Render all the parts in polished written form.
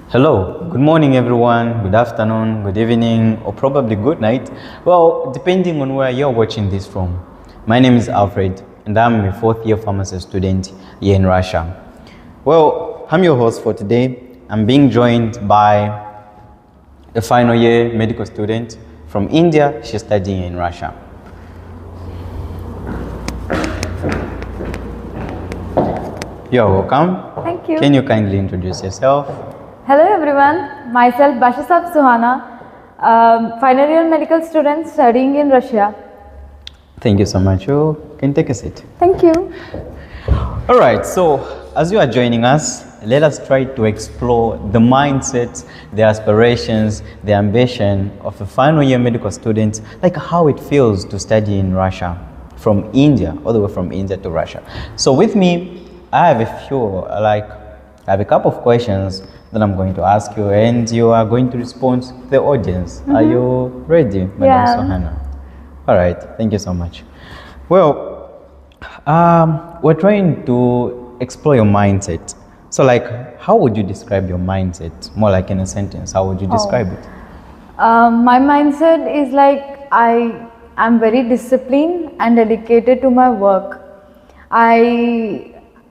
Hello, good morning everyone, good afternoon, good evening, or probably good night. Well, depending on where you're watching this from. My name is Alfred, and I'm a fourth year pharmacy student here in Russia. Well, I'm your host for today. I'm being joined by a final year medical student from India. She's studying in Russia. You're welcome. Thank you. Can you kindly introduce yourself? Hello everyone, myself Bashasab Suhana, final year medical student studying in Russia. Thank you so much. You can take a seat. Thank you. All right, so as you are joining us, let us try to explore the mindsets, the aspirations, the ambition of a final year medical student, like how it feels to study in Russia, from India, all the way from India to Russia. So with me, I have a couple of questions that I'm going to ask you, and you are going to respond to the audience. Are you ready, Madam Yeah. Sohana? All right, thank you so much. Well, we're trying to explore your mindset. So, how would you describe your mindset? More like in a sentence, how would you describe it? My mindset is like I am very disciplined and dedicated to my work.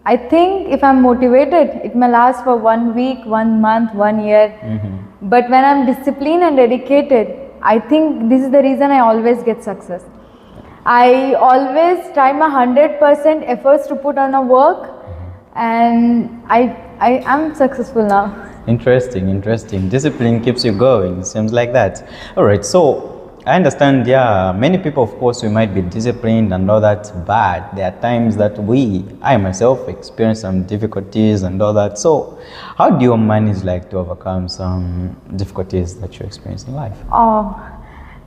I think if I'm motivated, it may last for 1 week, 1 month, 1 year. But when I'm disciplined and dedicated, I think this is the reason I always get success. I always try my 100% efforts to put on a work, and I am successful now. Interesting. Discipline keeps you going, seems like that. All right, so I understand, yeah, many people, of course, we might be disciplined and all that, but there are times that I myself experience some difficulties and all that. So how do you manage to overcome some difficulties that you experience in life?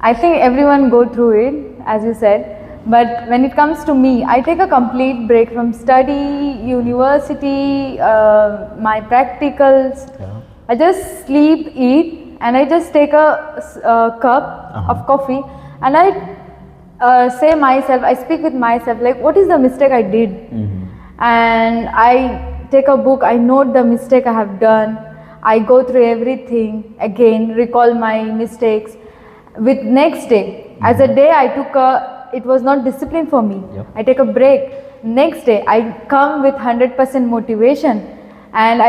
I think everyone go through it, as you said. But when it comes to me, I take a complete break from study, university, my practicals. Yeah. I just sleep, eat, and I just take a cup of coffee, and I speak with myself, like, what is the mistake I did? And I take a book, I note the mistake I have done. I go through everything again, recall my mistakes. With next day, as a day it was not discipline for me. Yep. I take a break. Next day, I come with 100% motivation, and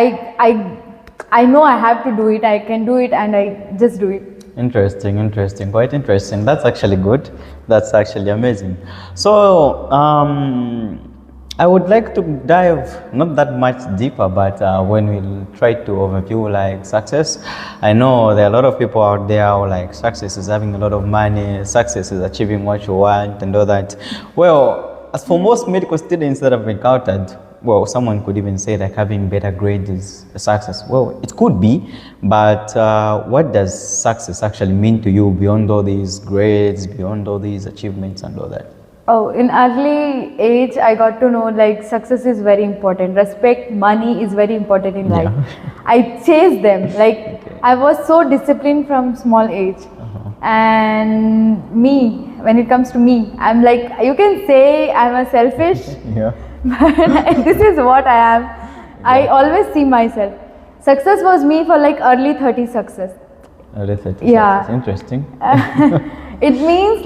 I know I have to do it, I can do it, and I just do it. Interesting, quite interesting. That's actually good. That's actually amazing. So, I would like to dive not that much deeper, but when we try to overview success, I know there are a lot of people out there who success is having a lot of money, success is achieving what you want and all that. Well, as for most medical students that I've encountered, well, someone could even say having better grades is a success. Well, it could be, but what does success actually mean to you beyond all these grades, beyond all these achievements and all that? Oh, in early age, I got to know success is very important. Respect, money is very important in life. I chased them. I was so disciplined from small age. And when it comes to me, I'm you can say I'm a selfish. Yeah. But this is what I am. I always see myself. Success was me for early 30 success. Early 30. Yeah. Interesting. It means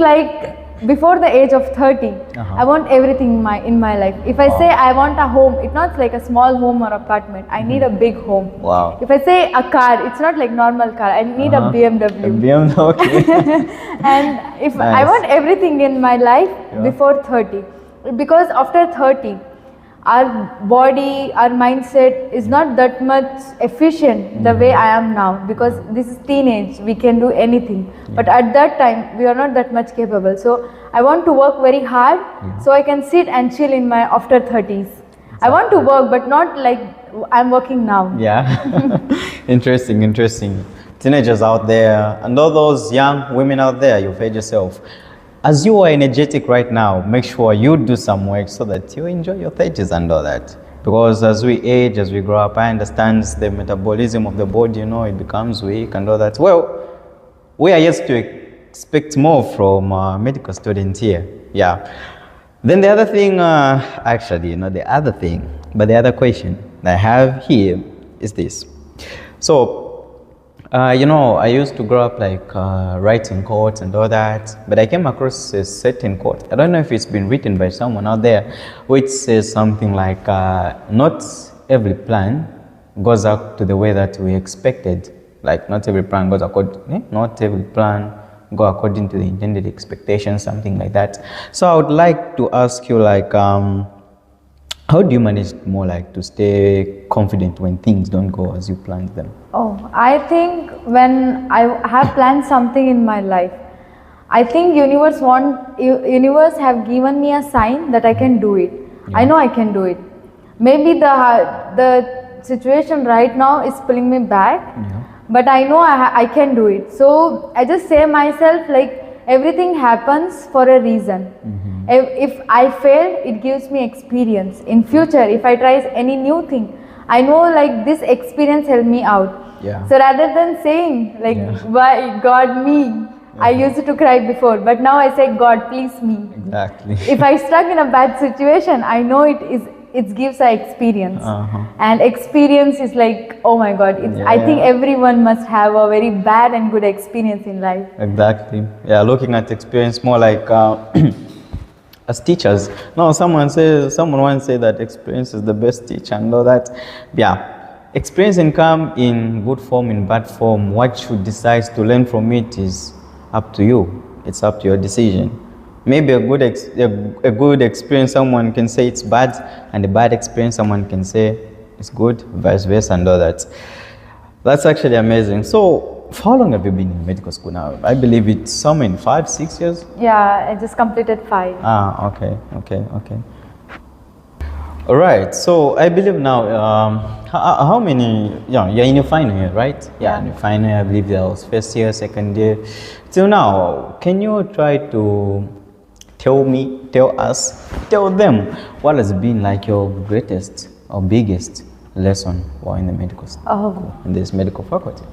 before the age of 30, I want everything in my life. If I say I want a home, it's not like a small home or apartment. I need a big home. Wow. If I say a car, it's not like normal car. I need a BMW. A BMW, okay. And if Nice. I want everything in my life before 30, because after 30, our body, our mindset is not that much efficient the way I am now, because this is teenage, we can do anything. But at that time, we are not that much capable. So I want to work very hard so I can sit and chill in my after 30s. I want to work, but not like I'm working now. Yeah. Interesting. Teenagers out there and all those young women out there, you've heard yourself. As you are energetic right now, make sure you do some work so that you enjoy your 30s and all that. Because as we age, as we grow up, I understand the metabolism of the body, it becomes weak and all that. Well, we are yet to expect more from medical students here. Yeah. Then the other thing, the other question I have here is this. So, you know, I used to grow up like writing quotes and all that, but I came across a certain quote. I don't know if it's been written by someone out there, which says something like, not every plan goes out to the way that we expected. Like, not every plan goes according, not every plan go according to the intended expectations, something like that. So I would like to ask you, like, how do you manage more like to stay confident when things don't go as you planned them? Oh, I think when I have planned something in my life, I think universe have given me a sign that I can do it. I know I can do it. Maybe the situation right now is pulling me back, but I know I can do it. So I just say myself, like, everything happens for a reason. If I fail, it gives me experience. In future, if I try any new thing, I know like this experience helped me out. Yeah. So rather than saying like, why God me, I used to cry before, but now I say, God please me. Exactly. If I stuck in a bad situation, I know it gives a experience. And experience is like, oh my God, I think everyone must have a very bad and good experience in life. Exactly. Yeah, looking at experience more like as teachers. No, someone once said that experience is the best teacher and all that. Yeah, experience can come in good form, in bad form. What you decide to learn from it is up to you. It's up to your decision. Maybe a good experience, someone can say it's bad, and a bad experience, someone can say it's good, vice versa, and all that. That's actually amazing. So, for how long have you been in medical school now? I believe it's somewhere in 5, 6 years? Yeah, I just completed 5. Okay. All right, so I believe now, how many, you're in your final year, right? Yeah, in your final year, I believe that was first year, second year. Till now, can you try to tell them what has been like your greatest or biggest lesson while in the medical school, in this medical faculty?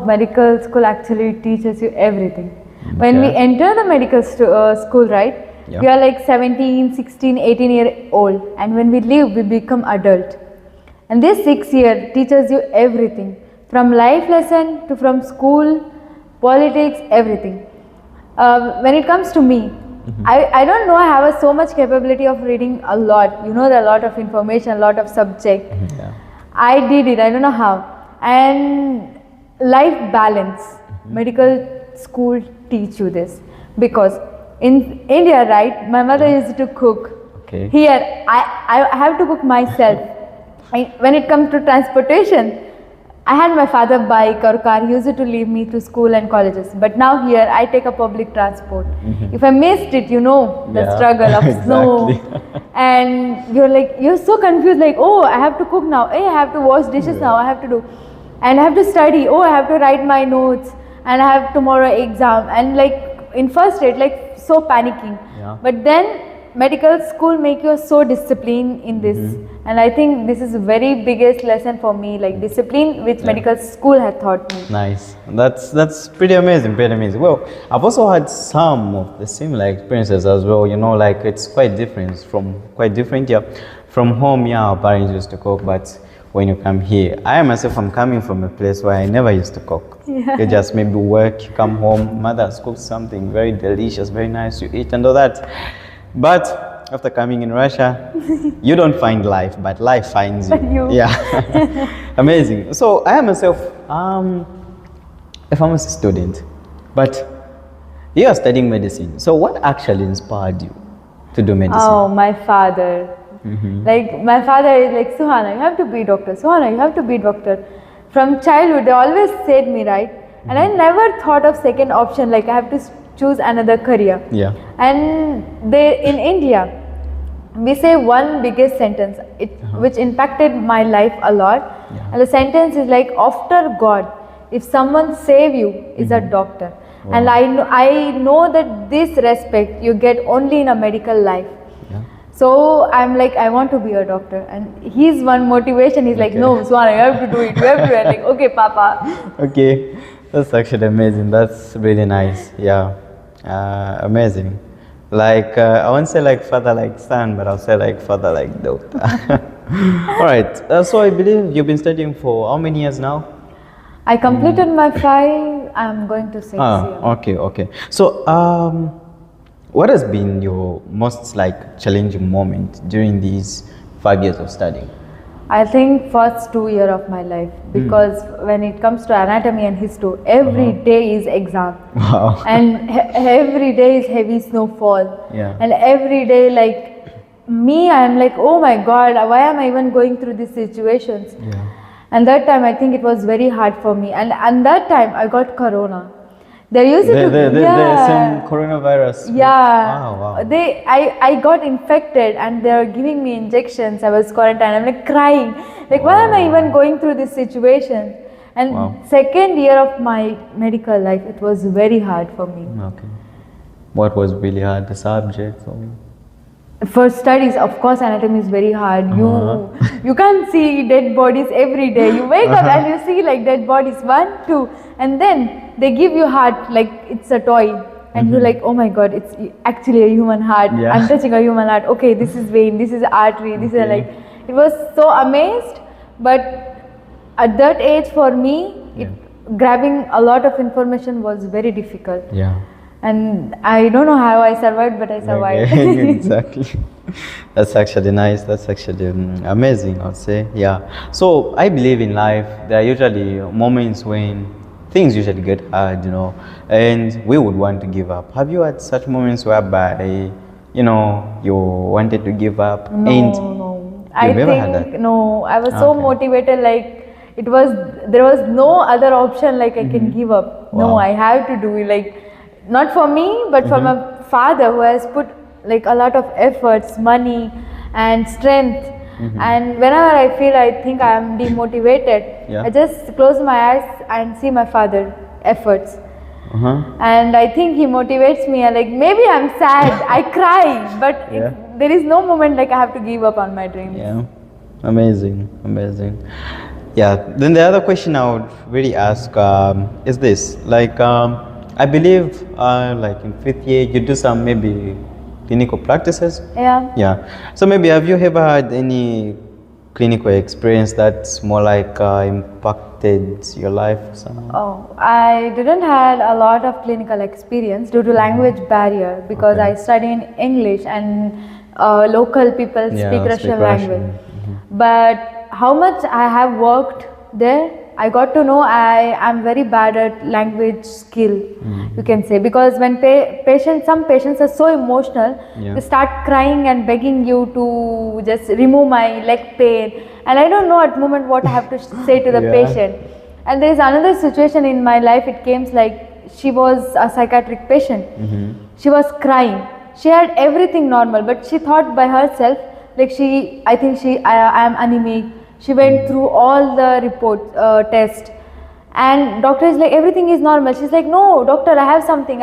Medical school actually teaches you everything. When we enter the medical school, right, we are like 17, 16, 18 year old, and when we leave, we become adult. And this 6 year teaches you everything, from life lesson to from school, politics, everything. When it comes to me, I don't know, I have so much capability of reading a lot, you know, a lot of information, a lot of subject. I did it, I don't know how. And life balance, medical school teach you this, because in India, right, my mother used to cook. Here, I have to cook myself. When it comes to transportation, I had my father bike or car. He used to leave me to school and colleges. But now here, I take a public transport. If I missed it, you know, the struggle of snow. And you're so confused, like, oh, I have to cook now. Hey, I have to wash dishes now. I have to do. And I have to study. Oh, I have to write my notes. And I have tomorrow exam. And like, in first rate, like, so panicking. But then, medical school make you so disciplined in this, and I think this is the very biggest lesson for me, like discipline which medical school had taught me. Nice. That's pretty amazing, Well, I've also had some of the similar experiences as well, you know, like it's quite different. From home, our parents used to cook, but when you come here, I'm coming from a place where I never used to cook. You just maybe work, you come home, mother's cooked something very delicious, very nice, you eat and all that. But after coming in Russia, you don't find life, but life finds you. Yeah, amazing. So I am myself a pharmacy student, but you are studying medicine. So what actually inspired you to do medicine? Oh, my father. Like my father is like, Suhana, you have to be doctor. Suhana, you have to be doctor. From childhood, they always said me, right? And I never thought of second option, like I have to choose another career. And in India, we say one biggest sentence which impacted my life a lot. And the sentence is like, after God, if someone save you, is a doctor. And I know that this respect you get only in a medical life. So I'm like, I want to be a doctor, and his one motivation is like, no, Swana, you have to do it. You have to do it. Like, okay, Papa. Okay, that's actually amazing. That's really nice. Yeah, amazing. Like I won't say like father like son, but I'll say like father like daughter. All right. So I believe you've been studying for how many years now? I completed my 5. I'm going to 6. Yeah. Okay. So, what has been your most like challenging moment during these 5 years of studying? I think first 2 year of my life, because when it comes to anatomy and histo, every day is exam. Wow. And every day is heavy snowfall. Yeah. And every day, like me, I'm like, oh my god, why am I even going through these situations? Yeah. And that time I think it was very hard for me, and that time I got corona. They used to The same coronavirus. yeah. Oh, wow. I got infected and they were giving me injections. I was quarantined. I'm like crying. Like, why am I even going through this situation? And Wow. second year of my medical life, it was very hard for me. Okay. What was really hard? The subject? Or? For studies, of course, anatomy is very hard. You can't see dead bodies every day. You wake up and you see like dead bodies, 1, 2, and then they give you heart like it's a toy, and you're like, oh my god, it's actually a human heart. Yeah. I'm touching a human heart. Okay, this is vein, this is artery, this is like. It was so amazed, but at that age for me, grabbing a lot of information was very difficult. Yeah. And I don't know how I survived, but I survived. Okay, exactly. That's actually nice. That's actually amazing, I'd say. Yeah. So I believe in life, there are usually moments when things usually get hard, and we would want to give up. Have you had such moments whereby, you wanted to give up? No. You've never had that? No. I was so Okay. motivated, like there was no other option, like I can give up. No, Wow. I have to do it, like not for me, but for my father, who has put like a lot of efforts, money and strength. And whenever I feel I think I am demotivated, Yeah. I just close my eyes and see my father efforts. And I think he motivates me. And like maybe I'm sad, I cry, but there is no moment like I have to give up on my dreams. Yeah. Amazing. Yeah. Then the other question I would really ask is this: like, I believe, like in 5th year, you do some maybe clinical practices. Yeah. Yeah. So maybe have you ever had any clinical experience that's more like impacted your life somehow? Oh, I didn't had a lot of clinical experience due to language barrier, because Okay. I study in English and local people speak Russian language. But how much I have worked there, I got to know I am very bad at language skill, you can say, because when some patients are so emotional, Yeah. they start crying and begging you to just remove my leg pain, and I don't know at moment what I have to say to the Yeah. patient. And there is another situation in my life. It came like she was a psychiatric patient. She was crying. She had everything normal, but she thought by herself like I am anemic. She went through all the reports, tests, and doctor is like, everything is normal. She's like, no doctor, I have something.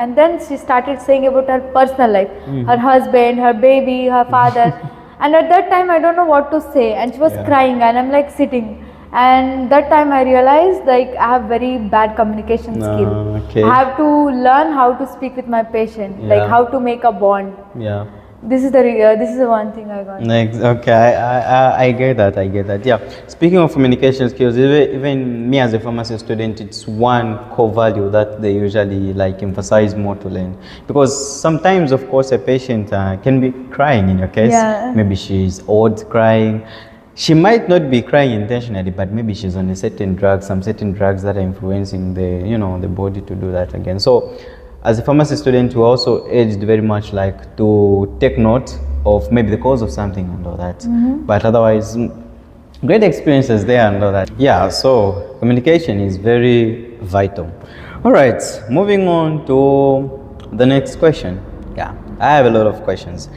And then she started saying about her personal life, her husband, her baby, her father. And at that time I don't know what to say, and she was crying, and I'm like sitting. And that time I realized like I have very bad communication skill. Okay. I have to learn how to speak with my patient, Yeah. like how to make a bond. Yeah. This is the one thing I got. Next, okay, I get that. Yeah. Speaking of communication skills, even me as a pharmacy student, it's one core value that they usually like emphasize more to learn, because sometimes, of course, a patient can be crying in your case. Yeah. Maybe she's odd crying. She might not be crying intentionally, but maybe she's on some certain drugs that are influencing the body to do that again. So, as a pharmacy student, we also urged very much like to take note of maybe the cause of something and all that. But otherwise, great experiences there and all that. Yeah, so communication is very vital. All right, moving on to the next question. Yeah, I have a lot of questions.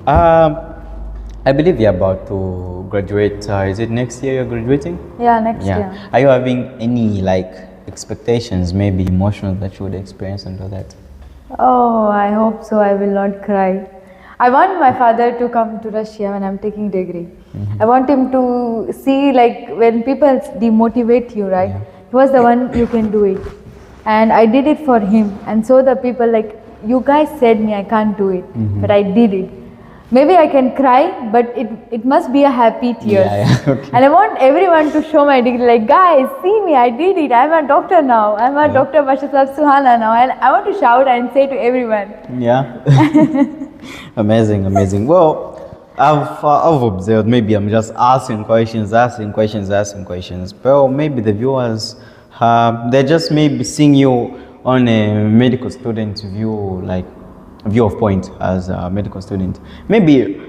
I believe you're about to graduate. Is it next year you're graduating? Yeah, next year. Are you having any like expectations, maybe emotional, that you would experience and all that? Oh, I hope so. I will not cry. I want my father to come to Russia when I'm taking degree. I want him to see like when people demotivate you, right? He was the one you can do it. And I did it for him. And so the people like, you guys said me I can't do it, but I did it. maybe I can cry, but it must be a happy tears. Okay. And I want everyone to show my degree, like, guys, see me, I did it. I'm a doctor now. I'm a Dr. Bashasab Suhana now. And I want to shout and say to everyone. Yeah. Amazing, amazing. Well, I've observed, maybe I'm just asking questions. Well, maybe the viewers, they're just maybe seeing you on a medical student view of point as a medical student. Maybe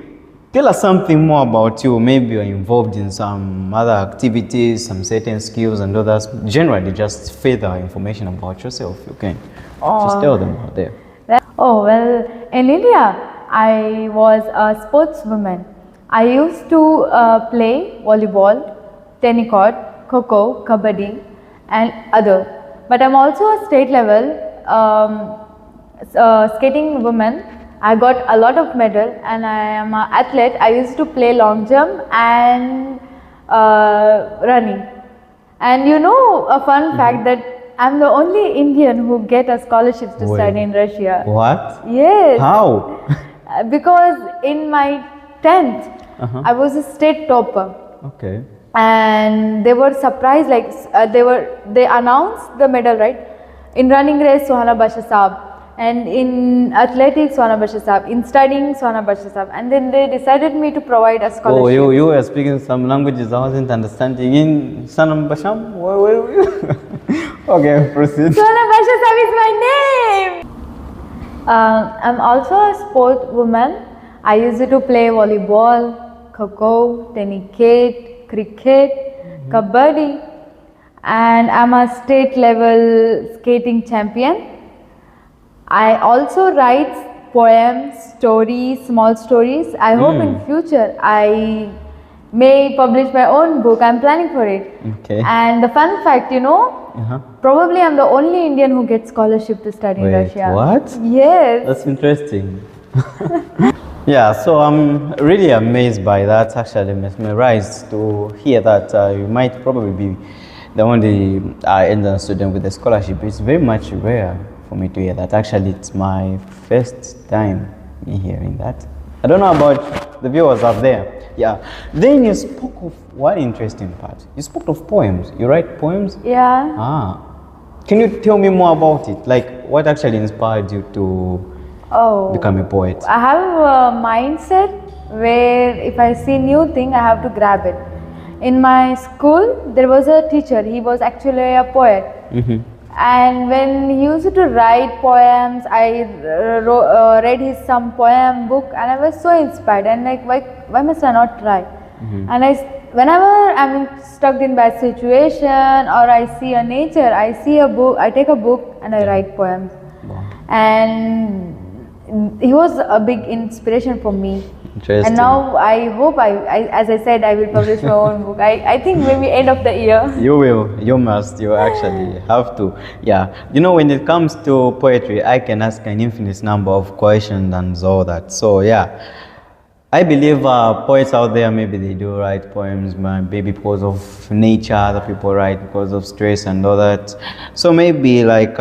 tell us something more about you. Maybe you're involved in some other activities, some certain skills and others. Generally, just further information about yourself. You can just tell them out there. Oh, well, in India, I was a sportswoman. I used to play volleyball, tennis court, kho-kho, kabaddi and other. But I'm also a state level skating woman. I got a lot of medal and I am an athlete. I used to play long jump and running. And you know a fun fact that I'm the only Indian who get a scholarship to study in Russia. What? Yes. How? Because in my 10th, I was a state topper. Okay. And they were surprised, like they announced the medal, right? In running race, Suhana Bashasab. And in athletics, Suhana Bashasab. In studying, Suhana Bashasab. And then they decided me to provide a scholarship. Oh, you were speaking some languages I wasn't understanding. In Sanam Basham? Where were you? Okay, proceed. Suhana Bashasab is my name! I'm also a sport woman. I used to play volleyball, kho-kho, tennis, cricket, kabaddi, and I'm a state level skating champion. I also write poems, stories, small stories. I hope in future I may publish my own book. I'm planning for it. Okay. And the fun fact, you know, probably I'm the only Indian who gets scholarship to study in Russia. What? Yes. That's interesting. Yeah, so I'm really amazed by that, actually mesmerized to hear that you might probably be the only Indian student with a scholarship. It's very much rare for me to hear that. Actually, it's my first time hearing that. I don't know about the viewers out there. Yeah. Then you spoke of one interesting part. You spoke of poems. You write poems? Yeah. Ah. Can you tell me more about it? Like, what actually inspired you to become a poet? I have a mindset where if I see new thing, I have to grab it. In my school, there was a teacher. He was actually a poet. And when he used to write poems, I read his some poem book, and I was so inspired. And like, why must I not try? And whenever I'm stuck in bad situation or I see a nature, I see a book, I take a book and I write poems. Wow. And he was a big inspiration for me. Interesting. And now I hope as I said, I will publish my own book. I think maybe end of the year. You will. You must. You actually have to. Yeah. You know, when it comes to poetry, I can ask an infinite number of questions and all that. So yeah, I believe poets out there, maybe they do write poems, maybe because of nature. Other people write because of stress and all that. So maybe like,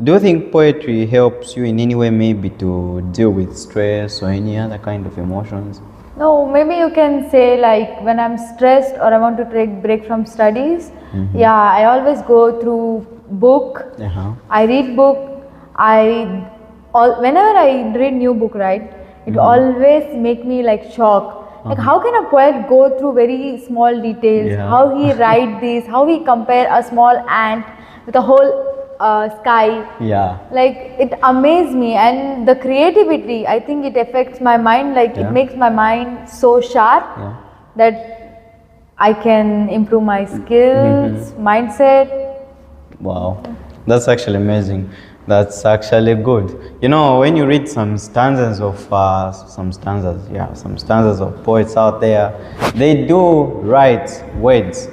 do you think poetry helps you in any way, maybe to deal with stress or any other kind of emotions? No, maybe you can say like when I'm stressed or I want to take break from studies. Yeah, I always go through book. I read book. Whenever I read new book, right, it always make me like shock. Like how can a poet go through very small details? How he write this? How he compare a small ant with a whole sky. Yeah. Like it amazed me, and the creativity, I think it affects my mind. Like it makes my mind so sharp that I can improve my skills, mindset. Wow, that's actually amazing. That's actually good. You know, when you read some stanzas of poets out there, they do write words.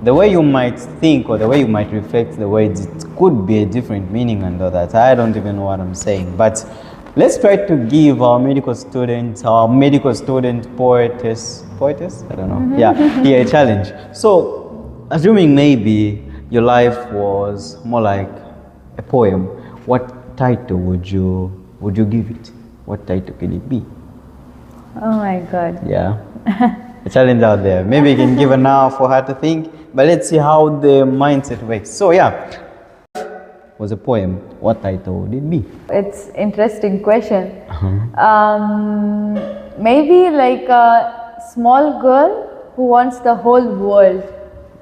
The way you might think or the way you might reflect the words, it could be a different meaning and all that. I don't even know what I'm saying. But let's try to give our medical student poetess, I don't know, here a challenge. So, assuming maybe your life was more like a poem, what title would you give it? What title could it be? Oh my God. Yeah. A challenge out there. Maybe you can give an hour for her to think, but let's see how the mindset works. So yeah, was a poem. What title would it be? It's interesting question. Maybe like a small girl who wants the whole world.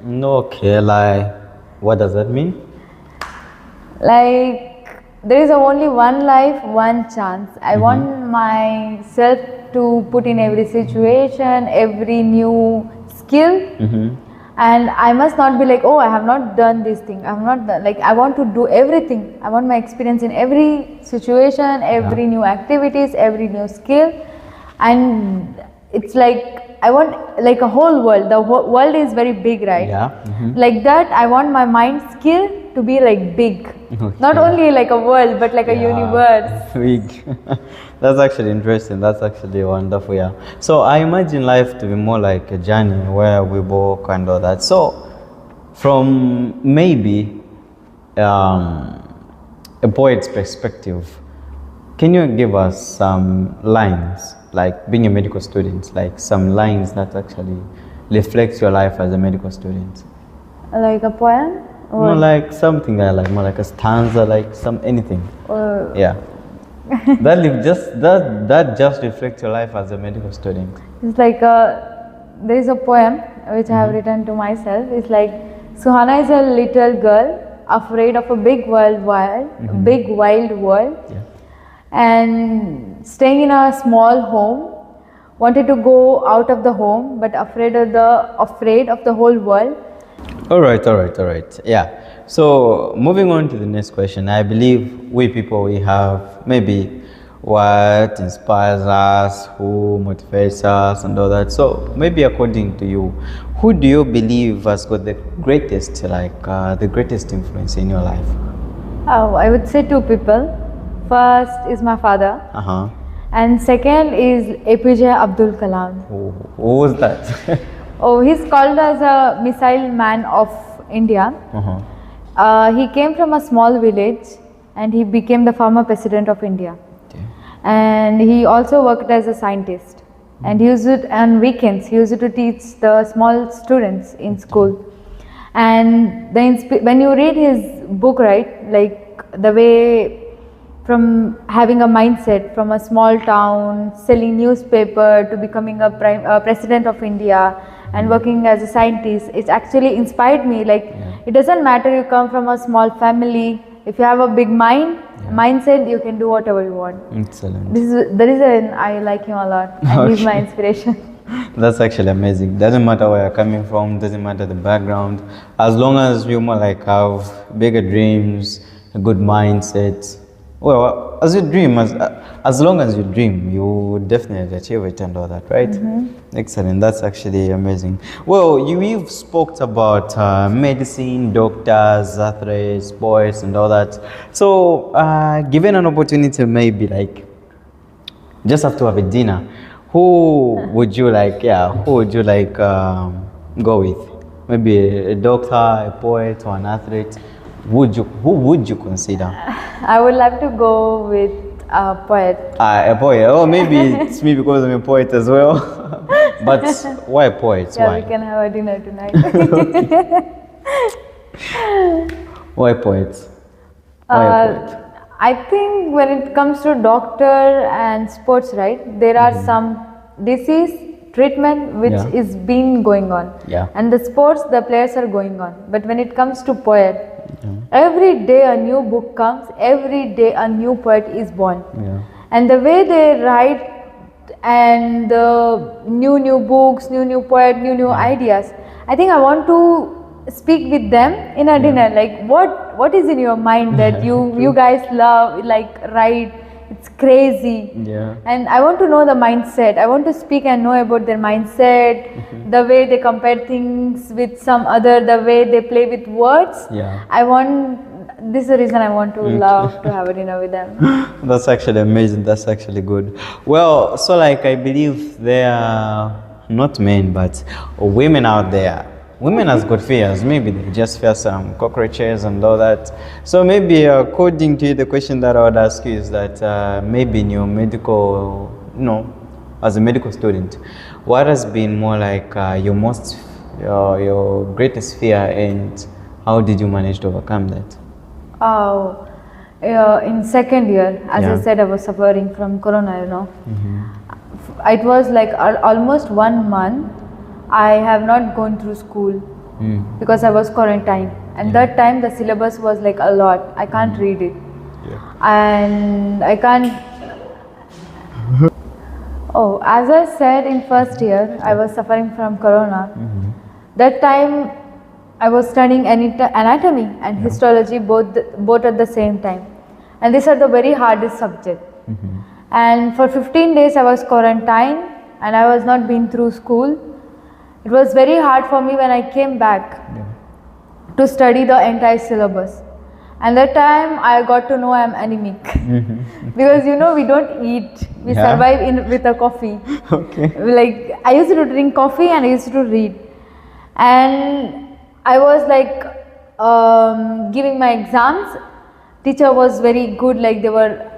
Okay, like, what does that mean? Like there is only one life, one chance. I want myself to put in every situation, every new skill, and I must not be like, oh, I have not done this thing. I have not done, like I want to do everything. I want my experience in every situation, every new activities, every new skill, and it's like I want like a whole world. The whole world is very big, right? Yeah. Like that, I want my mind skill to be like big. Okay. Not only like a world, but like a universe. Big. That's actually interesting. That's actually wonderful. Yeah. So I imagine life to be more like a journey where we walk and all that. So, from maybe a poet's perspective, can you give us some lines, like being a medical student, like some lines that actually reflect your life as a medical student? Like a poem? Or, No, like something like more like a stanza, like some anything. or Yeah. that just reflects your life as a medical student. it's like there is a poem which I have written to myself. It's like Suhana is a little girl afraid of a big big wild world, Yeah. and staying in a small home, wanted to go out of the home but afraid of the whole world. All right. Yeah. So moving on to the next question, I believe we people, we have maybe what inspires us, who motivates us, and all that. So maybe according to you, who do you believe has got the greatest, the greatest influence in your life? Oh, I would say two people. First is my father, and second is APJ Abdul Kalam. Who was that? Oh, he's called as a missile man of India. He came from a small village and he became the former president of India. Okay. And he also worked as a scientist. And he used it on weekends. He used to teach the small students in school. And when you read his book, right, like the way from having a mindset from a small town, selling newspaper to becoming a president of India and working as a scientist, it actually inspired me. Like it doesn't matter you come from a small family, if you have a big mindset, you can do whatever you want. Excellent. This is the reason I like him a lot, and he's my inspiration. That's actually amazing. Doesn't matter where you're coming from, doesn't matter the background, as long as you more like have bigger dreams, a good mindset. Well, as you dream, as long as you dream, you would definitely achieve it and all that, right? Excellent. That's actually amazing. Well, you've spoke about medicine, doctors, athletes, sports, and all that. So, given an opportunity, maybe like just have to have a dinner, who would you like? Yeah, who would you like go with? Maybe a doctor, a poet, or an athlete. Who would you consider? I would love to go with a poet. A poet. Oh, maybe it's me because I'm a poet as well. But why poets? Yeah, Why? we can have a dinner tonight. Why poets? Why a poet? I think when it comes to doctor and sports, right, there are some disease treatment which is being going on. Yeah. And the sports, the players are going on. But when it comes to poet, every day a new book comes, every day a new poet is born. Yeah. And the way they write and the new books, new poet, new ideas, I think I want to speak with them in a dinner. Like what is in your mind that you guys love, like write, it's crazy. Yeah. And I want to know the mindset. I want to speak and know about their mindset, the way they compare things with some other, the way they play with words. Yeah. This is the reason I want to love to have a dinner with them. That's actually amazing. That's actually good. Well, so like I believe there are not men but women out there. Women has got fears. Maybe they just fear some cockroaches and all that. So maybe according to you, the question that I would ask you is that maybe in your medical, as a medical student, what has been more like your greatest fear, and how did you manage to overcome that? Oh, in second year, as Yeah. I said, I was suffering from corona, It was like almost 1 month I have not gone through school because I was quarantined. And that time the syllabus was like a lot. I can't read it. And I can't. Oh, as I said, in first year, I was suffering from corona. That time I was studying anatomy and histology both at the same time. And these are the very hardest subject. And for 15 days I was quarantined and I was not been through school. It was very hard for me when I came back to study the entire syllabus. And that time I got to know I am anemic. Because we don't eat, we survive with a coffee. Okay. Like I used to drink coffee and I used to read. And I was like giving my exams. Teacher was very good, like they were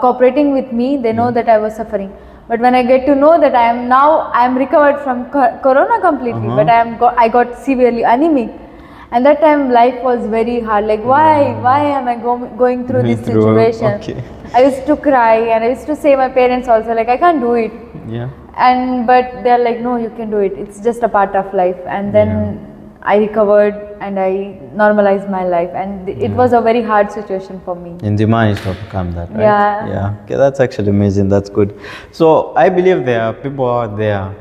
cooperating with me. They know that I was suffering. But when I get to know that I am recovered from corona completely, but I got severely anemic. And that time life was very hard. Like why am I going through this situation? Okay. I used to cry and I used to say my parents also like I can't do it. Yeah. But they're like, no, you can do it. It's just a part of life. And then I recovered and I normalized my life. And it was a very hard situation for me. And you managed to overcome that, right? Yeah. Okay, that's actually amazing. That's good. So I believe there are people out there.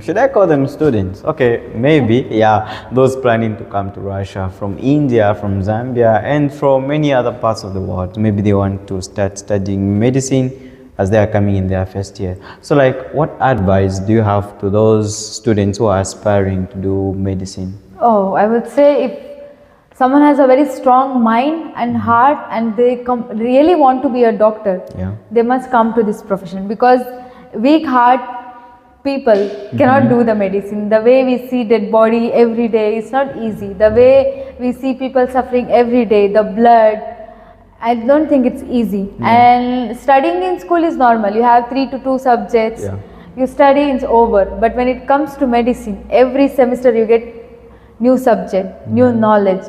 Should I call them students? Okay, maybe. Yeah, those planning to come to Russia from India, from Zambia, and from many other parts of the world. Maybe they want to start studying medicine as they are coming in their first year. So, like, what advice do you have to those students who are aspiring to do medicine? Oh, I would say if someone has a very strong mind and heart and they really want to be a doctor, they must come to this profession, because weak heart people cannot do the medicine. The way we see dead body every day is not easy. The way we see people suffering every day, the blood, I don't think it's easy. And studying in school is normal. You have 3 to 2 subjects. You study, it's over. But when it comes to medicine, every semester you get new subject, new knowledge.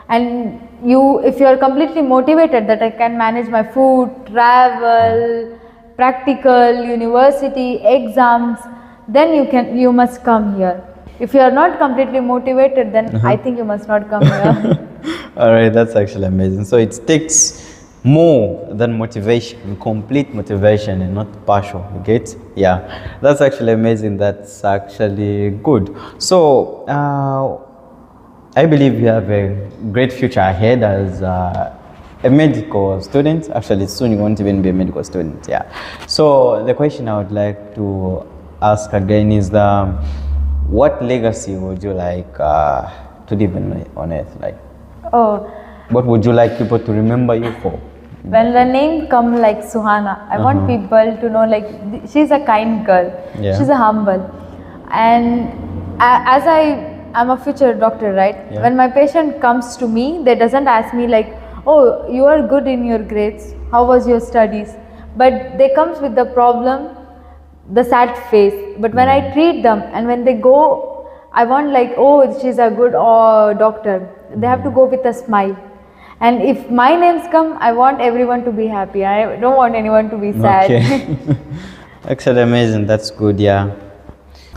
And if you are completely motivated that I can manage my food, travel, practical, university, exams, then you must come here. If you are not completely motivated, then I think you must not come here. All right, that's actually amazing. So it takes more than motivation, complete motivation and not partial, you get? Yeah, that's actually amazing. That's actually good. So I believe you have a great future ahead as a medical student. Actually, soon you won't even be a medical student. Yeah. So the question I would like to ask again is what legacy would you like to leave on earth? Like, what would you like people to remember you for? When the name come like Suhana, I want people to know like she's a kind girl. She's a humble. And as I'm a future doctor, right? When my patient comes to me, they doesn't ask me like, oh, you are good in your grades, how was your studies? But they comes with the problem, the sad face. But when I treat them and when they go, I want like, oh, she's a good doctor. They have to go with a smile. And if my names come, I want everyone to be happy. I don't want anyone to be sad. Okay. Actually amazing, that's good, yeah.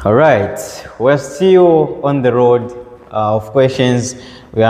All right, we're still on the road of questions. We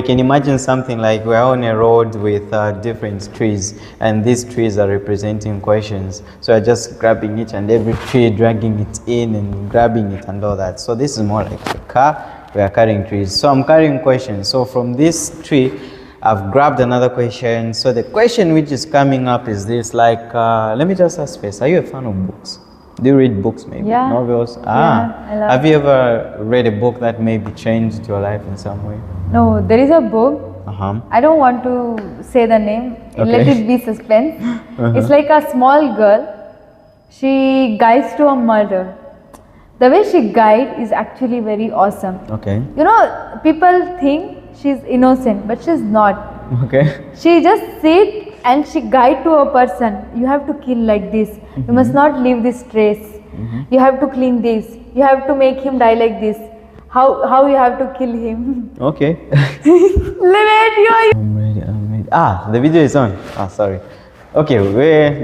can imagine something like we're on a road with different trees, and these trees are representing questions. So we're just grabbing each and every tree, dragging it in and grabbing it and all that. So this is more like a car. We are carrying trees. So I'm carrying questions. So from this tree, I've grabbed another question. So the question which is coming up is this, like, let me just ask first, are you a fan of books? Do you read books, maybe? Yeah. Novels? Yeah, I love Have you ever read a book that maybe changed your life in some way? No, there is a book. I don't want to say the name. Let it be suspense. It's like a small girl. She guides to a murder. The way she guides is actually very awesome. Okay. People think she's innocent, but she's not. Okay. She just sits and she guide to a person, you have to kill like this, you must not leave this trace, you have to clean this, you have to make him die like this, how you have to kill him. Okay. Limit, you are. I'm ready. Ah, the video is on. Ah, sorry. Okay,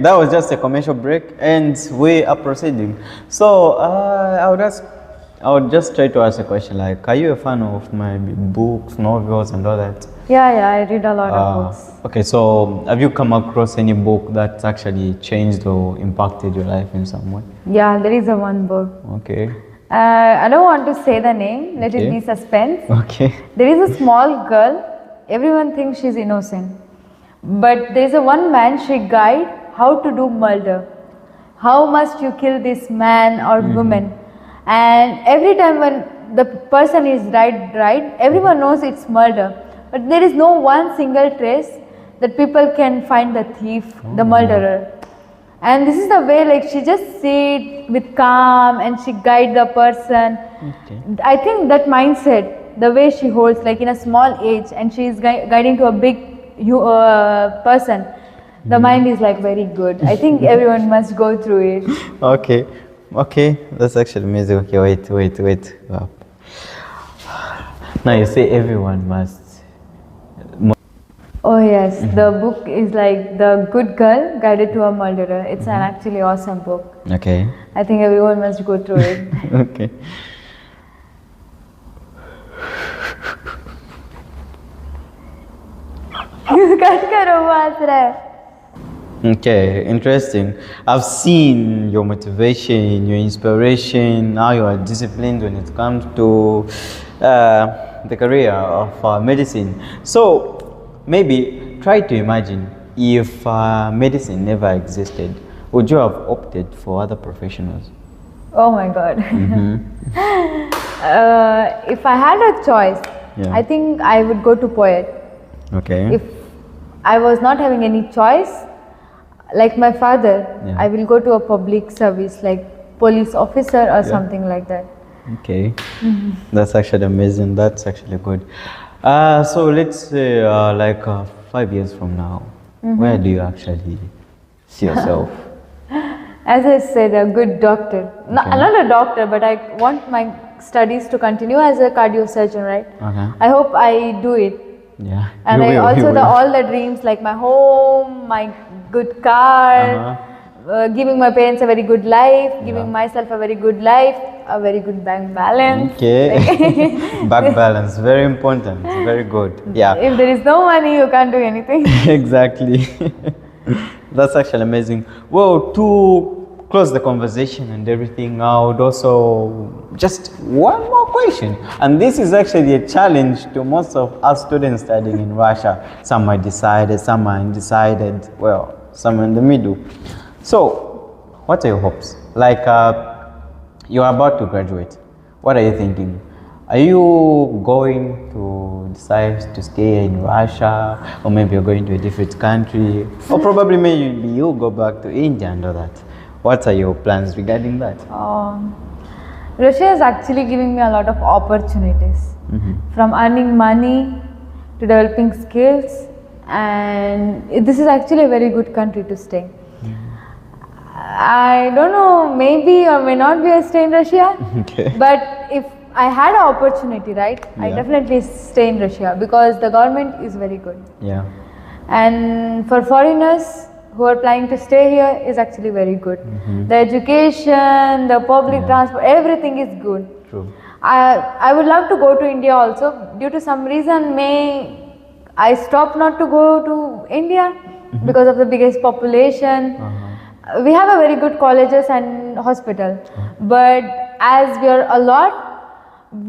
that was just a commercial break, and we are proceeding. So I would just try to ask a question like, are you a fan of maybe books, novels, and all that? Yeah, I read a lot of books. Okay, so have you come across any book that actually changed or impacted your life in some way? Yeah, there is a one book. Okay. I don't want to say the name, let it Okay. be suspense. Okay. There is a small girl, everyone thinks she's innocent. But there is a one man, she guide how to do murder. How must you kill this man or woman? And every time when the person is right, everyone knows it's murder. But there is no one single trace that people can find the thief, the murderer. And this is the way, like, she just sit with calm and she guide the person. Okay. I think that mindset, the way she holds, like in a small age, and she is guiding to a big person, the mind is like very good. I think everyone must go through it. Okay. Okay. That's actually amazing. Okay, wait. Wow. Now you say everyone must. Oh yes, the book is like The Good Girl Guided to a Murderer. It's an actually awesome book. Okay. I think everyone must go through it. Okay. Cut करो वो हंस रहा है. Okay, interesting. I've seen your motivation, your inspiration, how you are disciplined when it comes to the career of medicine. So, maybe try to imagine if medicine never existed, would you have opted for other professionals? Oh my god. If I had a choice, Yeah. I think I would go to poet. Okay. If I was not having any choice, like my father, Yeah. I will go to a public service like police officer or something like that. Okay. That's actually amazing. That's actually good. So let's say like 5 years from now, where do you actually see yourself? As I said, a good doctor. Not a doctor, but I want my studies to continue as a cardiosurgeon, right? Uh-huh. I hope I do it. Yeah. And You I will, you also will. all the dreams like my home, my good car, giving my parents a very good life, giving myself a very good life, a very good bank balance. Okay. Back balance, very important. Very good. Yeah. If there is no money, you can't do anything. Exactly. That's actually amazing. Well, to close the conversation and everything, I would also just one more question. And this is actually a challenge to most of us students studying in Russia. Some are decided, some are undecided, well, some in the middle. So, what are your hopes? Like, you are about to graduate. What are you thinking? Are you going to decide to stay in Russia, or maybe you're going to a different country, or probably maybe you go back to India and all that? What are your plans regarding that? Russia is actually giving me a lot of opportunities, from earning money to developing skills, and this is actually a very good country to stay. I don't know, maybe or may not be a stay in Russia, Okay. but if I had an opportunity, right, I Yeah. definitely stay in Russia because the government is very good. Yeah. And for foreigners who are planning to stay here is actually very good. The education, the public transport, everything is good. True. I would love to go to India also. Due to some reason, I stopped not to go to India because of the biggest population. We have a very good colleges and hospital, but as we are a lot,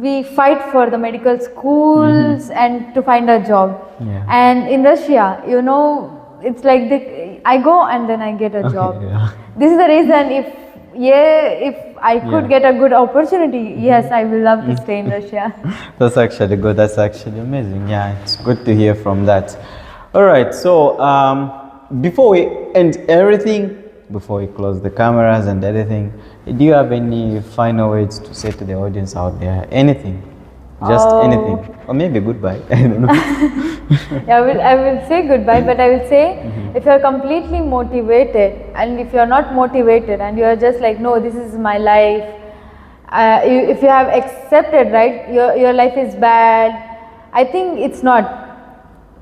we fight for the medical schools and to find a job. Yeah. And in Russia, you know, it's like I go and then I get a job. Yeah. This is the reason if I could get a good opportunity, yes, I will love to stay in Russia. That's actually good. That's actually amazing. Yeah, it's good to hear from that. All right. So before we end everything, before we close the cameras and everything, do you have any final words to say to the audience out there? Anything? Just Oh. anything. Or maybe goodbye. I don't know. Yeah, I will say goodbye, but I will say if you are completely motivated and if you are not motivated and you are just like, no, this is my life, if you have accepted, right, your life is bad, I think it's not.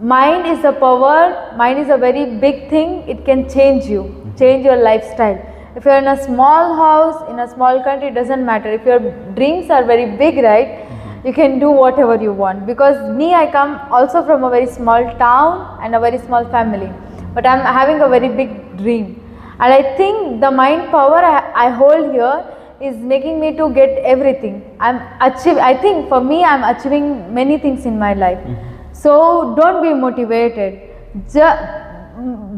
Mind is a power, mind is a very big thing, it can change you, change your lifestyle. If you are in a small house, in a small country, it doesn't matter. If your dreams are very big, right, you can do whatever you want. Because me, I come also from a very small town and a very small family, but I'm having a very big dream. And I think the mind power I hold here is making me to get everything. I think for me, I'm achieving many things in my life. So don't be motivated.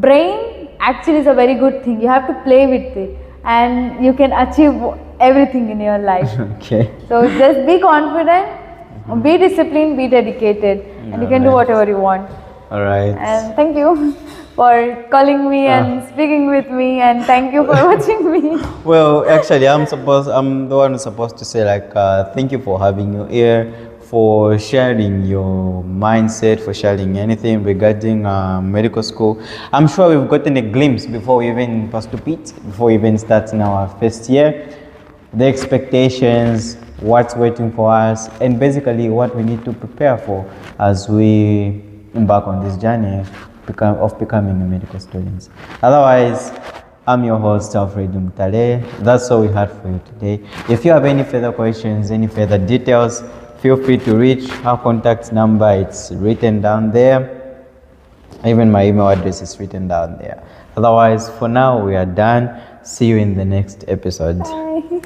Brain actually is a very good thing. You have to play with it and you can achieve everything in your life. Okay. So just be confident, be disciplined, be dedicated, and you can do Alright. whatever you want. All right. And thank you for calling me and speaking with me, and thank you for watching me. Well, actually, I'm the one who's supposed to say like, thank you for having you here, for sharing your mindset, for sharing anything regarding medical school. I'm sure we've gotten a glimpse before we even participate, before we even start in our first year, the expectations, what's waiting for us, and basically what we need to prepare for as we embark on this journey of becoming a medical student. Otherwise, I'm your host, Alfred Mutale. That's all we had for you today. If you have any further questions, any further details, feel free to reach our contact number. It's written down there. Even my email address is written down there. Otherwise, for now, we are done. See you in the next episode. Bye.